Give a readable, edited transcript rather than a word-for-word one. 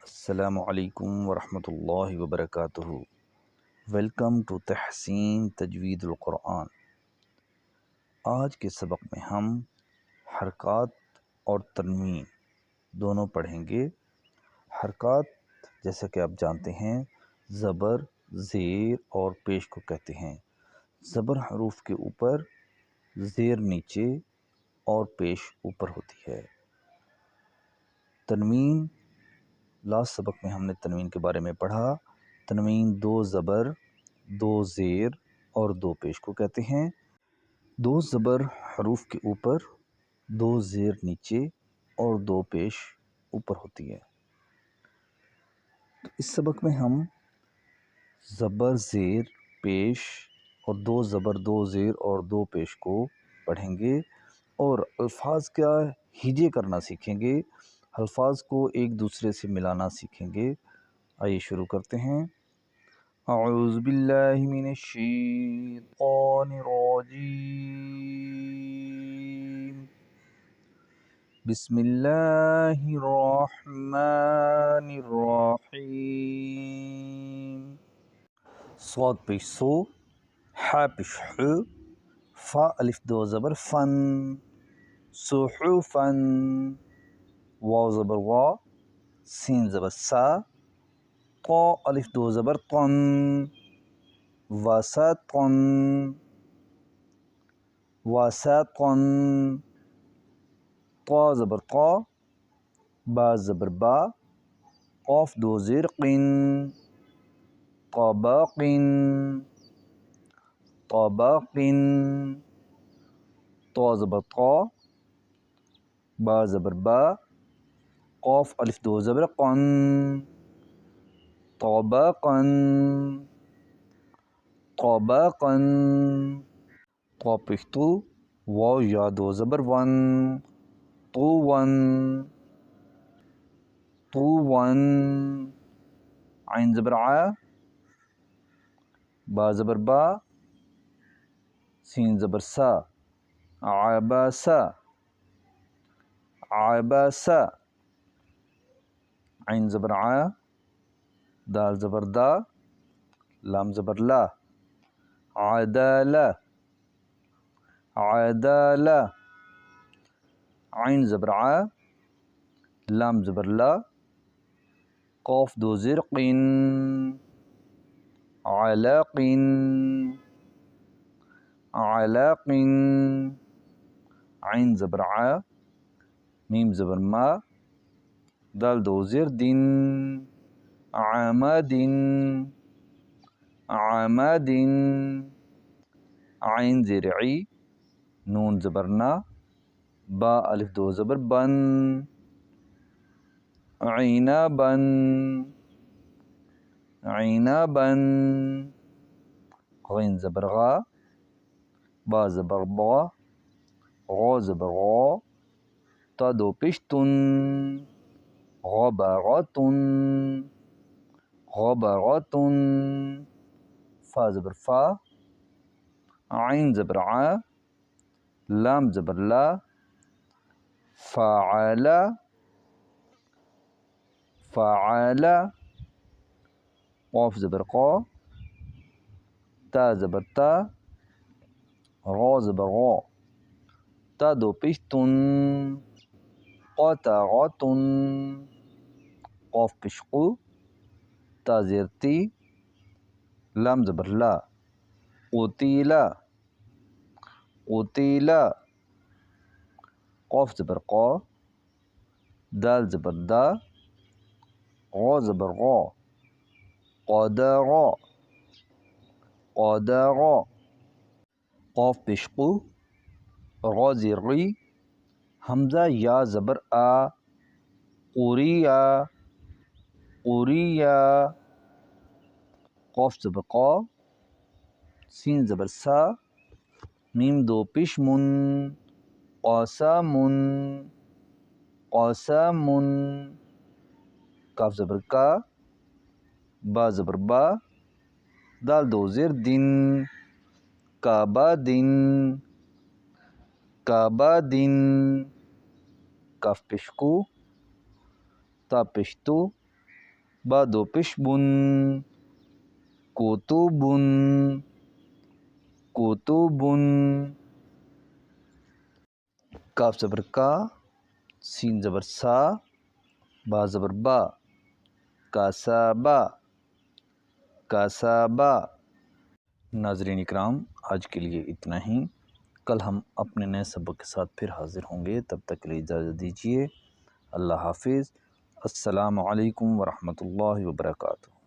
السلام علیکم ورحمۃ اللہ وبرکاتہ۔ ویلکم ٹو تحسین تجوید القرآن۔ آج کے سبق میں ہم حرکات اور تنوین دونوں پڑھیں گے۔ حرکات جیسا کہ آپ جانتے ہیں زبر، زیر اور پیش کو کہتے ہیں۔ زبر حروف کے اوپر، زیر نیچے اور پیش اوپر ہوتی ہے۔ تنوین، لاسٹ سبق میں ہم نے تنوین کے بارے میں پڑھا۔ تنوین 2 زبر، 2 زیر اور 2 پیش کو کہتے ہیں۔ 2 زبر حروف کے اوپر، 2 زیر نیچے اور 2 پیش اوپر ہوتی ہے۔ تو اس سبق میں ہم زبر، زیر، پیش اور 2 زبر، 2 زیر اور 2 پیش کو پڑھیں گے اور الفاظ کا ہجے کرنا سیکھیں گے، الفاظ کو ایک دوسرے سے ملانا سیکھیں گے۔ آئیے شروع کرتے ہیں۔ اعوذ باللہ من الشیطان الرجیم، بسم اللہ الرحمن الرحیم۔ صاد پیش سو، ح پیش ح، فا الف 2 زبر فن، صحفن، واو زبر وا، سین زبر سا، طا الف 2 زبر طن، وسطن، وسطن، طا زبر طا، با زبر با، قاف 2 زیر قن، طبقن، طبقن، طا زبر طا، با زبر با، قاف الف 2 زبر قن، طبقن، طبقن، طا پیش تو، واو یا 2 زبر ون، طون، طون، عین زبر ع، با زبر با، سین زبر سا، عبسا، عبسا، عین زبر ع، دال زبر دا، لام زبر لا، عدالہ، عدالہ، عین زبر ع، لام زبر لا، قاف 2 زیر قن، علقن، علقن، عین زبر ع، میم زبر ما، دال 2 زیر دن، عمدن، عمدن، عین زیر عی، نون زبر نا، با الف 2 زبر بن، عنبن، عنبن، غین زبر غا، با زبر با، غا زبر غا، تا 2 پیش تن، غبغتن، غبغتن، فا زبر فا، عین زبر ع، لام زبر لا، فعل، فعل، قاف زبر قا، تا زبر تا، غا زبر غا، تا 2 پیش تن، قطغتن، قاف پیش قو، تا زیر تی، لام زبر لا، قتیلا، قتیلا، قاف زبر قا، دال زبر دا، غا زبر غا، قدغا، قدغا، قاف پیش قو، غا زیر غی، حمزہ یا زبر آ، قریا، قریا، قاف زبر قا، سین زبر سا، میم 2 پیش من، قاسمن، قاسمن، کاف زبر کا، با زبر با، دال 2 زیر دن، کبدن، کبدن، کاف پیش کو، تا پیش تو، با دو پیش بن، کوتوبن، کوتوبن. کاف زبر کا، سین زبر سا، با زبر با، کاسابا، کاسابا. ناظرین اکرام، آج کے لیے اتنا ہی. کل ہم اپنے نئے سبق کے ساتھ پھر حاضر ہوں گے. تب تک کے لیے اجازت دیجیے. اللہ حافظ. السلام علیکم ورحمۃ اللہ وبرکاتہ.